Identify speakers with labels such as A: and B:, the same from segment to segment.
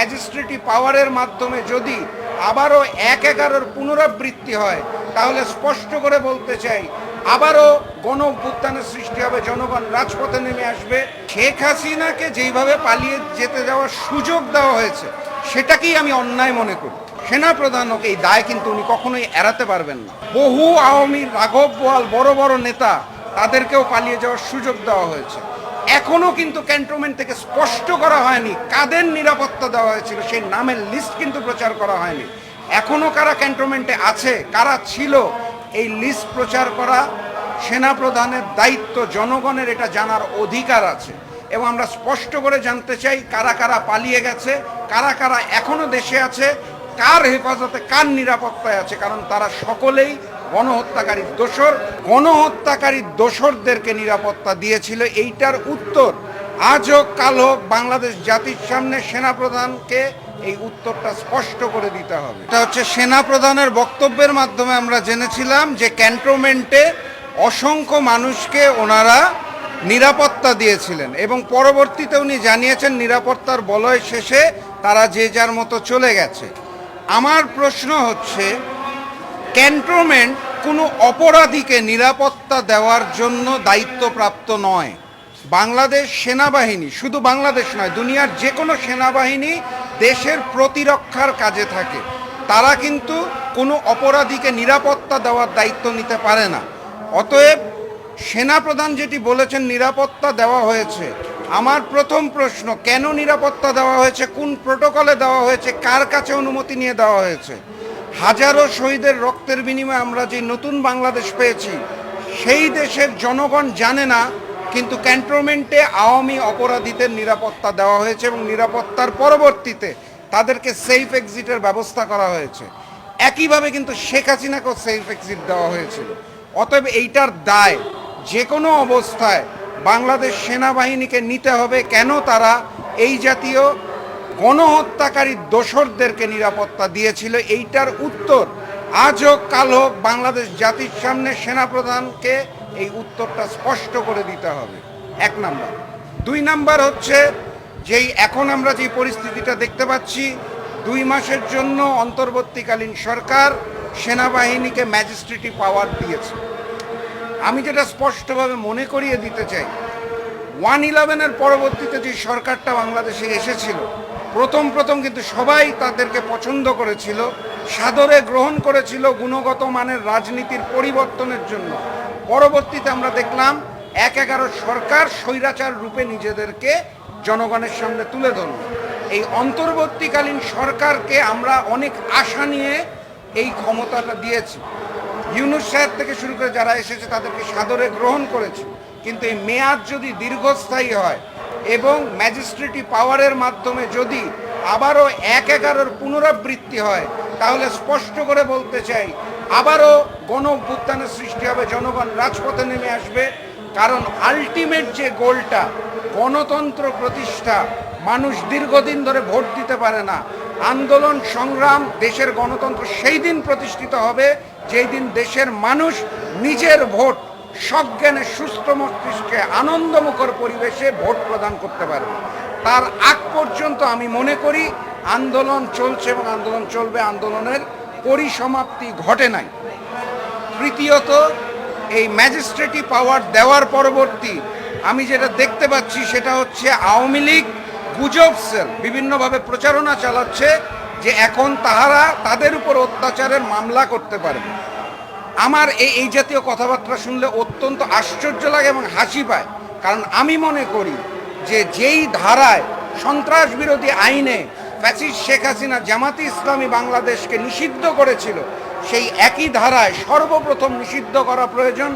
A: ম্যাজিস্ট্রেটি পাওয়ারের মাধ্যমে যদি আবারও ১/১১-র পুনরাবৃত্তি হয়, তাহলে স্পষ্ট করে বলতে চাই আবারও গণ অভ্যুত্থানের সৃষ্টি হবে, জনগণ রাজপথে নেমে আসবে। শেখ হাসিনাকে যেইভাবে পালিয়ে যেতে যাওয়ার সুযোগ দেওয়া হয়েছে, সেটাকেই আমি অন্যায় মনে করি। সেনাপ্রধানক এই দায় কিন্তু উনি কখনোই এড়াতে পারবেন না। বহু আওয়ামী রাঘব বোয়াল বড় বড় নেতা, তাদেরকেও পালিয়ে যাওয়ার সুযোগ দেওয়া হয়েছে। এখনো কিন্তু ক্যান্টনমেন্ট থেকে স্পষ্ট করা হয়নি কাদের নিরাপত্তা দেওয়া হয়েছিল, সেই নামের লিস্ট কিন্তু প্রচার করা হয়নি। এখনো কারা ক্যান্টনমেন্টে আছে, কারা ছিল, এই লিস্ট প্রচার করা সেনাপ্রধানের দায়িত্ব। জনগণের এটা জানার অধিকার আছে এবং আমরা স্পষ্ট করে জানতে চাই কারা কারা পালিয়ে গেছে, কারা কারা এখনো দেশে আছে, কার হেফাজতে, কার নিরাপত্তায় আছে, কারণ তারা সকলেই গণহত্যাকারীর দোসর। গণহত্যাকারীর দোসরদেরকে নিরাপত্তা দিয়েছিল, এইটার উত্তর আজ হোক কাল হোক বাংলাদেশ জাতির সামনে সেনাপ্রধানকে এই উত্তরটা স্পষ্ট করে দিতে হবে। এটা হচ্ছে সেনাপ্রধানের বক্তব্যের মাধ্যমে আমরা জেনেছিলাম যে ক্যান্টনমেন্টে অসংখ্য মানুষকে ওনারা নিরাপত্তা দিয়েছিলেন এবং পরবর্তীতে উনি জানিয়েছেন নিরাপত্তার বলয় শেষে তারা যে যার মতো চলে গেছে। আমার প্রশ্ন হচ্ছে, ক্যান্টনমেন্ট কোনো অপরাধীকে নিরাপত্তা দেওয়ার জন্য দায়িত্বপ্রাপ্ত নয়। বাংলাদেশ সেনাবাহিনী, শুধু বাংলাদেশ নয়, দুনিয়ার যে কোনো সেনাবাহিনী দেশের প্রতিরক্ষার কাজে থাকে, তারা কিন্তু কোনো অপরাধীকে নিরাপত্তা দেওয়ার দায়িত্ব নিতে পারে না। অতএব সেনাপ্রধান যেটি বলেছেন নিরাপত্তা দেওয়া হয়েছে, আমার প্রথম প্রশ্ন, কেন নিরাপত্তা দেওয়া হয়েছে, কোন প্রোটোকলে দেওয়া হয়েছে, কার কাছে অনুমতি নিয়ে দেওয়া হয়েছে? হাজারো শহীদের রক্তের বিনিময়ে আমরা যে নতুন বাংলাদেশ পেয়েছি, সেই দেশের জনগণ জানে না, কিন্তু ক্যান্টনমেন্টে আওয়ামী অপরাধীদের নিরাপত্তা দেওয়া হয়েছে এবং নিরাপত্তার পরবর্তীতে তাদেরকে সেফ এক্সিটের ব্যবস্থা করা হয়েছে। একইভাবে কিন্তু শেখ হাসিনাকেও সেফ এক্সিট দেওয়া হয়েছিল। অতএব এইটার দায় যে কোনো অবস্থায় বাংলাদেশ সেনাবাহিনীকে নিতে হবে। কেন তারা এই জাতীয় গণহত্যাকারী দোসরদেরকে নিরাপত্তা দিয়েছিল, এইটার উত্তর আজ হোক কাল হোক বাংলাদেশ জাতির সামনে সেনাপ্রধানকে এই উত্তরটা স্পষ্ট করে দিতে হবে, ১ নাম্বার। ২ নাম্বার হচ্ছে, যেই এখন আমরা যে পরিস্থিতিটা দেখতে পাচ্ছি, ২ মাসের জন্য অন্তর্বর্তীকালীন সরকার সেনাবাহিনীকে ম্যাজিস্ট্রেটি পাওয়ার দিয়েছে। আমি যেটা স্পষ্টভাবে মনে করিয়ে দিতে চাই, 1/11-এর পরবর্তীতে যে সরকারটা বাংলাদেশে এসেছিল, প্রথম কিন্তু সবাই তাদেরকে পছন্দ করেছিল, সাদরে গ্রহণ করেছিল গুণগত মানের রাজনীতির পরিবর্তনের জন্য। পরবর্তীতে আমরা দেখলাম ১/১১ সরকার স্বৈরাচার রূপে নিজেদেরকে জনগণের সামনে তুলে ধরল। এই অন্তর্বর্তীকালীন সরকারকে আমরা অনেক আশা নিয়ে এই ক্ষমতাটা দিয়েছি। ইউনূস সাহেব থেকে শুরু করে যারা এসেছে তাদেরকে সাদরে গ্রহণ করেছি, কিন্তু এই মেয়াদ যদি দীর্ঘস্থায়ী হয় এবং ম্যাজিস্ট্রেটি পাওয়ারের মাধ্যমে যদি আবারও ১/১১-র পুনরাবৃত্তি হয়, তাহলে স্পষ্ট করে বলতে চাই আবারও গণ অভ্যুত্থানের সৃষ্টি হবে, জনগণ রাজপথে নেমে আসবে। কারণ আলটিমেট যে গোলটা গণতন্ত্র প্রতিষ্ঠা, মানুষ দীর্ঘদিন ধরে ভোট দিতে পারে না। আন্দোলন সংগ্রাম, দেশের গণতন্ত্র সেই দিন প্রতিষ্ঠিত হবে যেই দিন দেশের মানুষ নিজের ভোট সজ্ঞানে সুস্থ মস্তিষ্কে আনন্দমুখর পরিবেশে ভোট প্রদান করতে পারবে। তার আগ পর্যন্ত আমি মনে করি আন্দোলন চলছে এবং আন্দোলন চলবে, আন্দোলনের পরিসমাপ্তি ঘটে নাই। তৃতীয়ত, এই ম্যাজিস্ট্রেটি পাওয়ার দেওয়ার পরবর্তী আমি যেটা দেখতে পাচ্ছি সেটা হচ্ছে আওয়ামী লীগ গুজব সেল বিভিন্নভাবে প্রচারণা চালাচ্ছে যে এখন তাহারা তাদের উপর অত্যাচারের মামলা করতে পারবে। আমার এই জাতীয় কথাবার্তা শুনলে অত্যন্ত আশ্চর্য লাগে এবং হাসি পায়। কারণ আমি মনে করি যে যেই ধারায় সন্ত্রাস বিরোধী আইনে ফ্যাসিস্ট শেখ হাসিনা জামাতে ইসলামী বাংলাদেশকে নিষিদ্ধ করেছিল, সেই একই ধারায় সর্বপ্রথম নিষিদ্ধ করা প্রয়োজন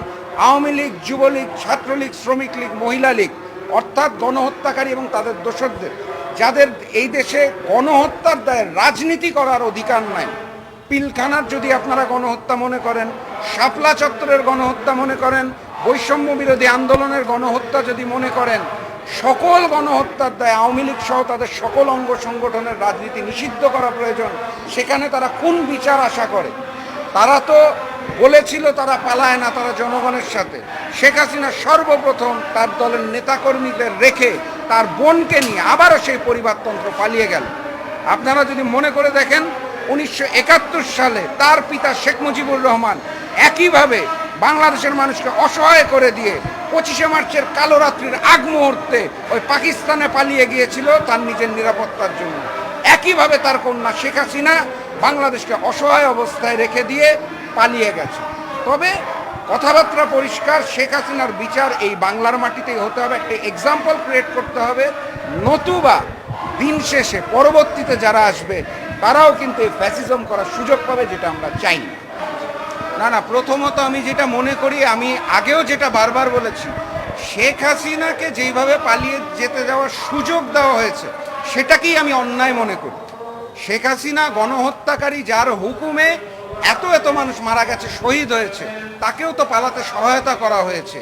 A: আওয়ামী লীগ, যুবলীগ, ছাত্রলীগ, শ্রমিক লীগ, মহিলা লীগ, অর্থাৎ গণহত্যাকারী এবং তাদের দোসরদের, যাদের এই দেশে গণহত্যার দায়ে রাজনীতি করার অধিকার নাই। পিলখানার যদি আপনারা গণহত্যা মনে করেন, শাপলা চত্বরের গণহত্যা মনে করেন, বৈষম্য বিরোধী আন্দোলনের গণহত্যা যদি মনে করেন, সকল গণহত্যার দায়ে আওয়ামী লীগ সহ তাদের সকল অঙ্গ সংগঠনের রাজনীতি নিষিদ্ধ করা প্রয়োজন। সেখানে তারা কোন বিচার আশা করে? তারা তো বলেছিল তারা পালায় না, তারা জনগণের সাথে। শেখ হাসিনা সর্বপ্রথম তার দলের নেতাকর্মীদের রেখে তার বোনকে নিয়ে আবারও সেই পরিবারতন্ত্র পালিয়ে গেল। আপনারা যদি মনে করে দেখেন 1971 সালে তার পিতা শেখ মুজিবুর রহমান একইভাবে বাংলাদেশের মানুষকে অসহায় করে দিয়ে 25শে মার্চের কালো রাত্রির আগ মুহূর্তে ওই পাকিস্তানে পালিয়ে গিয়েছিল তার নিজের নিরাপত্তার জন্য। একইভাবে তার কন্যা শেখ হাসিনা বাংলাদেশকে অসহায় অবস্থায় রেখে দিয়ে পালিয়ে গেছে। তবে কথাবার্তা পরিষ্কার, শেখ হাসিনার বিচার এই বাংলার মাটিতেই হতে হবে, একটা এক্সাম্পল ক্রিয়েট করতে হবে, নতুবা দিন শেষে পরবর্তীতে যারা আসবে তারাও কিন্তু এই ফ্যাসিজম করার সুযোগ পাবে, যেটা আমরা চাই না। না, প্রথমত আমি যেটা মনে করি, আমি আগেও যেটা বারবার বলেছি, শেখ হাসিনাকে যেইভাবে পালিয়ে যেতে যাওয়ার সুযোগ দেওয়া হয়েছে সেটাকেই আমি অন্যায় মনে করি। শেখ হাসিনা গণহত্যাকারী, যার হুকুমে এত এত মানুষ মারা গেছে, শহীদ হয়েছে, তাকেও তো পালাতে সহায়তা করা হয়েছে।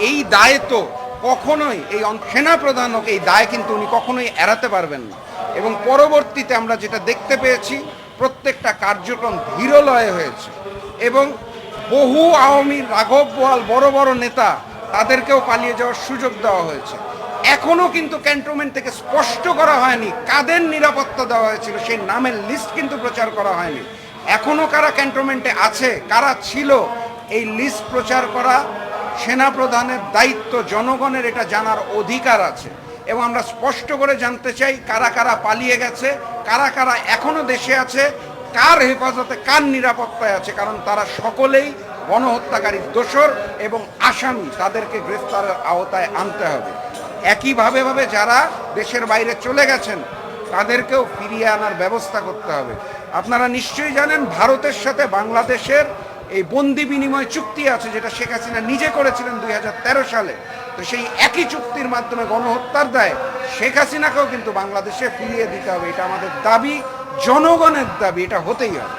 A: এই দায় তো কখনোই এই সেনাপ্রধান হোক, এই দায় কিন্তু উনি কখনোই এড়াতে পারবেন না। এবং পরবর্তীতে আমরা যেটা দেখতে পেয়েছি, প্রত্যেকটা কার্যক্রম ধীরলয়ে হয়েছে এবং বহু আওয়ামী রাঘব বোয়াল বড় বড় নেতা তাদেরকেও পালিয়ে যাওয়ার সুযোগ দেওয়া হয়েছে। এখনো কিন্তু ক্যান্টনমেন্ট থেকে স্পষ্ট করা হয়নি কাদের নিরাপত্তা দেওয়া হয়েছিল, সেই নামের লিস্ট কিন্তু প্রচার করা হয়নি। এখনো কারা ক্যান্টনমেন্টে আছে, কারা ছিল, এই লিস্ট প্রচার করা সেনাপ্রধানের দায়িত্ব। জনগণের এটা জানার অধিকার আছে এবং আমরা স্পষ্ট করে জানতে চাই কারা কারা পালিয়ে গেছে, কারা কারা এখনো দেশে আছে, কার হেফাজতে, কার নিরাপত্তায় আছে, কারণ তারা সকলেই গণহত্যাকারীর দোষর এবং আসামি, তাদেরকে গ্রেফতারের আওতায় আনতে হবে। একইভাবে যারা দেশের বাইরে চলে গেছেন তাদেরকেও ফিরিয়ে আনার ব্যবস্থা করতে হবে। আপনারা নিশ্চয়ই জানেন ভারতের সাথে বাংলাদেশের এই বন্দি বিনিময় চুক্তি আছে, যেটা শেখ হাসিনা নিজে করেছিলেন 2013 সালে। তো সেই একই চুক্তির মাধ্যমে গণহত্যার দায় শেখ হাসিনাকেও কিন্তু বাংলাদেশে ফিরিয়ে দিতে হবে। এটা আমাদের দাবি, জনগণের দাবি, এটা হতেই হবে।